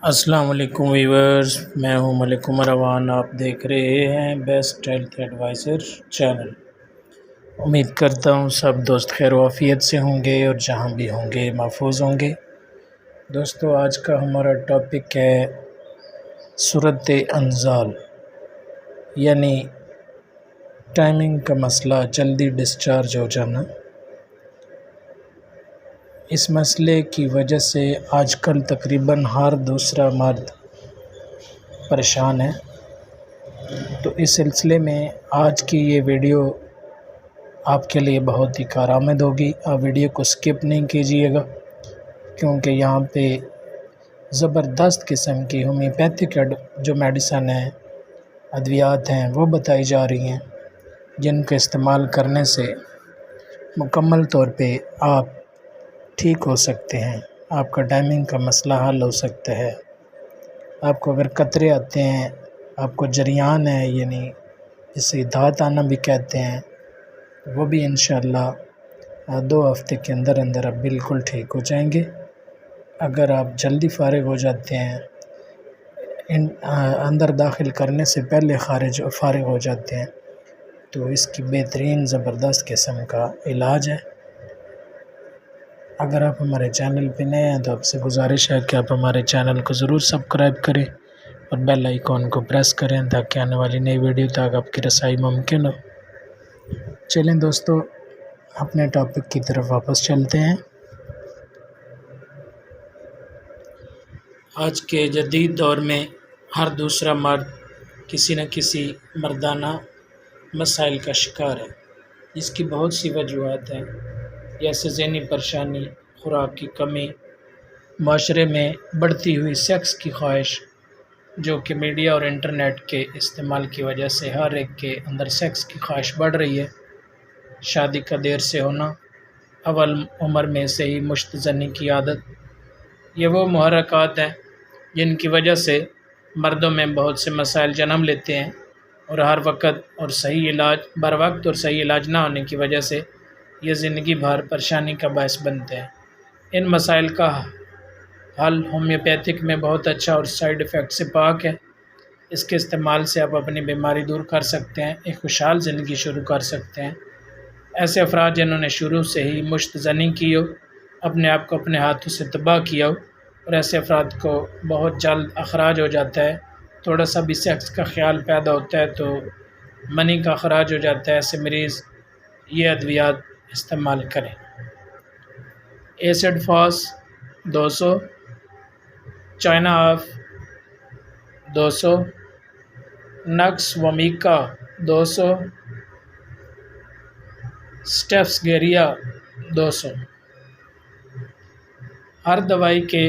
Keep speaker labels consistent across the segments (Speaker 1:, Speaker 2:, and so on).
Speaker 1: السلام علیکم ویورز، میں ہوں ملک عمر اوان۔ آپ دیکھ رہے ہیں بیسٹ ہیلتھ ایڈوائزر چینل۔ امید کرتا ہوں سب دوست خیر و عافیت سے ہوں گے اور جہاں بھی ہوں گے محفوظ ہوں گے۔ دوستو، آج کا ہمارا ٹاپک ہے صورت انزال، یعنی ٹائمنگ کا مسئلہ، جلدی ڈسچارج ہو جانا۔ اس مسئلے کی وجہ سے آج کل تقریباً ہر دوسرا مرد پریشان ہے، تو اس سلسلے میں آج کی یہ ویڈیو آپ کے لیے بہت ہی کارآمد ہوگی۔ آپ ویڈیو کو سکپ نہیں کیجیے گا، کیونکہ یہاں پہ زبردست قسم کی ہومیوپیتھک جو میڈیسن ہیں، ادویات ہیں، وہ بتائی جا رہی ہیں، جن کے استعمال کرنے سے مکمل طور پہ آپ ٹھیک ہو سکتے ہیں۔ آپ کا ٹائمنگ کا مسئلہ حل ہو سکتا ہے۔ آپ کو اگر قطرے آتے ہیں، آپ کو جریان ہے، یعنی اسے دھات آنا بھی کہتے ہیں، وہ بھی انشاءاللہ 2 ہفتے کے اندر اندر آپ بالکل ٹھیک ہو جائیں گے۔ اگر آپ جلدی فارغ ہو جاتے ہیں، اندر داخل کرنے سے پہلے فارغ ہو جاتے ہیں، تو اس کی بہترین زبردست قسم کا علاج ہے۔ اگر آپ ہمارے چینل پہ نئے ہیں تو آپ سے گزارش ہے کہ آپ ہمارے چینل کو ضرور سبسکرائب کریں اور بیل آئیکن کو پریس کریں، تاکہ آنے والی نئی ویڈیو تک آپ کی رسائی ممکن ہو۔ چلیں دوستو، اپنے ٹاپک کی طرف واپس چلتے ہیں۔ آج کے جدید دور میں ہر دوسرا مرد کسی نہ کسی مردانہ مسائل کا شکار ہے۔ اس کی بہت سی وجوہات ہیں، جیسے ذہنی پریشانی، خوراک کی کمی، معاشرے میں بڑھتی ہوئی سیکس کی خواہش، جو کہ میڈیا اور انٹرنیٹ کے استعمال کی وجہ سے ہر ایک کے اندر سیکس کی خواہش بڑھ رہی ہے، شادی کا دیر سے ہونا، اول عمر میں سے ہی مشت زنی کی عادت۔ یہ وہ محرکات ہیں جن کی وجہ سے مردوں میں بہت سے مسائل جنم لیتے ہیں، اور ہر وقت اور بر وقت اور صحیح علاج نہ ہونے کی وجہ سے یہ زندگی بھر پریشانی کا باعث بنتے ہیں۔ ان مسائل کا حل ہومیوپیتھک میں بہت اچھا اور سائیڈ ایفیکٹ سے پاک ہے۔ اس کے استعمال سے آپ اپنی بیماری دور کر سکتے ہیں، ایک خوشحال زندگی شروع کر سکتے ہیں۔ ایسے افراد جنہوں نے شروع سے ہی مشت زنی کی ہو، اپنے آپ کو اپنے ہاتھوں سے تباہ کیا ہو، اور ایسے افراد کو بہت جلد اخراج ہو جاتا ہے، تھوڑا سا بھی سیکس کا خیال پیدا ہوتا ہے تو منی کا اخراج ہو جاتا ہے، ایسے مریض یہ ادویات استعمال کریں۔ ایسڈ فاس 200، چائنا آف 200، نکس ومیکا 200، سٹیفس گیریا 200۔ ہر دوائی کے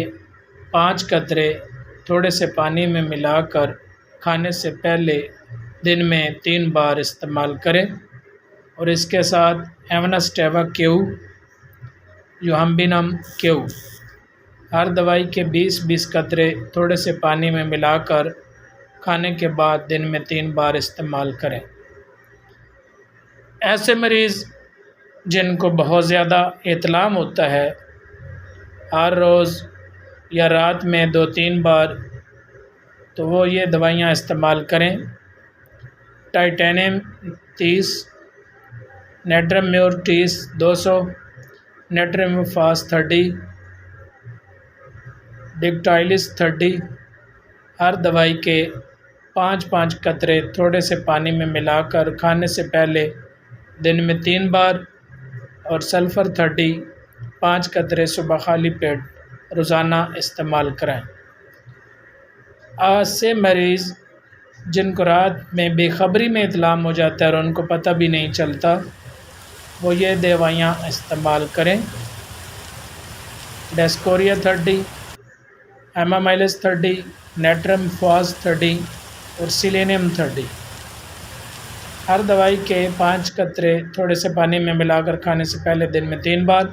Speaker 1: 5 قطرے تھوڑے سے پانی میں ملا کر کھانے سے پہلے دن میں 3 بار استعمال کریں، اور اس کے ساتھ ایونسٹیوا کیو، یوہمبینم کیو۔ ہر دوائی کے 20 قطرے تھوڑے سے پانی میں ملا کر کھانے کے بعد دن میں 3 بار استعمال کریں۔ ایسے مریض جن کو بہت زیادہ احتلام ہوتا ہے، ہر روز یا رات میں 2-3 بار، تو وہ یہ دوائیاں استعمال کریں: ٹائٹینیم 30، نیٹرم میور 200، نیٹرم فاس 30، ڈکٹائلس 30۔ ہر دوائی کے 5 قطرے تھوڑے سے پانی میں ملا کر کھانے سے پہلے دن میں 3 بار، اور سلفر 30، 5 قطرے صبح خالی پیٹ روزانہ استعمال کریں۔ ایسے مریض جن کو رات میں بے خبری میں احتلام ہو جاتا ہے اور ان کو پتہ بھی نہیں چلتا، وہ یہ دوائیاں استعمال کریں: ڈیسکوریا 30، ایمامائلس 30، نیٹرم فاس 30 اور سیلینیم 30۔ ہر دوائی کے 5 قطرے تھوڑے سے پانی میں ملا کر کھانے سے پہلے دن میں 3 بار۔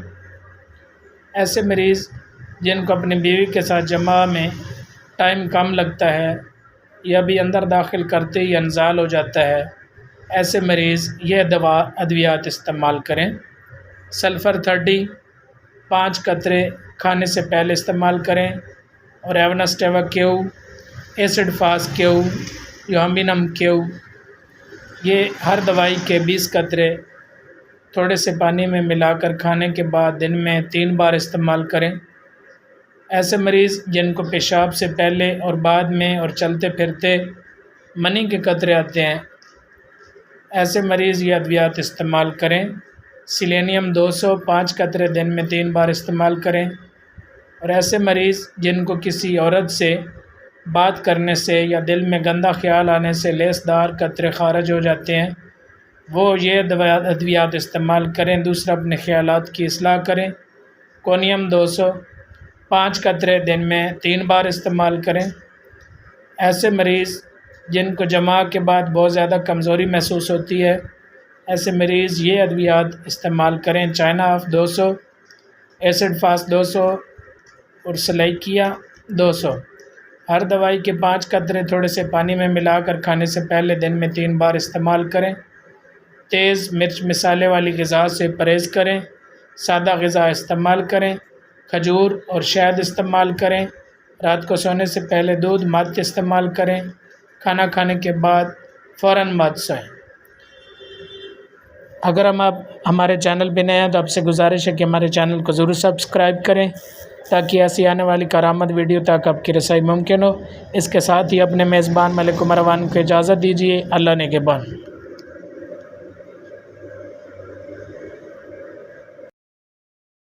Speaker 1: ایسے مریض جن کو اپنی بیوی کے ساتھ جماع میں ٹائم کم لگتا ہے، یا بھی اندر داخل کرتے ہی انزال ہو جاتا ہے، ایسے مریض یہ ادویات استعمال کریں: سلفر 30، 5 قطرے کھانے سے پہلے استعمال کریں، اور ایونسٹیوا کیو، ایسڈ فاس کیو، یوہمبینم کیو، یہ ہر دوائی کے 20 قطرے تھوڑے سے پانی میں ملا کر کھانے کے بعد دن میں 3 بار استعمال کریں۔ ایسے مریض جن کو پیشاب سے پہلے اور بعد میں اور چلتے پھرتے منی کے قطرے آتے ہیں، ایسے مریض یہ ادویات استعمال کریں۔ سیلینیم 200 5 قطرے دن میں 3 بار استعمال کریں۔ اور ایسے مریض جن کو کسی عورت سے بات کرنے سے یا دل میں گندا خیال آنے سے لیسدار قطرے خارج ہو جاتے ہیں، وہ یہ ادویات استعمال کریں۔ دوسرا، اپنے خیالات کی اصلاح کریں۔ کونیم 200 5 قطرے دن میں 3 بار استعمال کریں۔ ایسے مریض جن کو جماع کے بعد بہت زیادہ کمزوری محسوس ہوتی ہے، ایسے مریض یہ ادویات استعمال کریں۔ چائنا آف 200، ایسڈ فاس 200 اور سلیکیا 200۔ ہر دوائی کے 5 قطرے تھوڑے سے پانی میں ملا کر کھانے سے پہلے دن میں 3 بار استعمال کریں۔ تیز مرچ مسالے والی غذا سے پرہیز کریں۔ سادہ غذا استعمال کریں۔ کھجور اور شہد استعمال کریں۔ رات کو سونے سے پہلے دودھ مت استعمال کریں۔ کھانا کھانے کے بعد فوراً مت سوئیں۔ اگر آپ ہمارے چینل پہ نئے ہیں تو آپ سے گزارش ہے کہ ہمارے چینل کو ضرور سبسکرائب کریں تاکہ ایسی آنے والی کارآمد ویڈیو تک آپ کی رسائی ممکن ہو۔ اس کے ساتھ ہی اپنے میزبان ملک عمر اوان کو اجازت دیجیے۔ اللہ نگہبان۔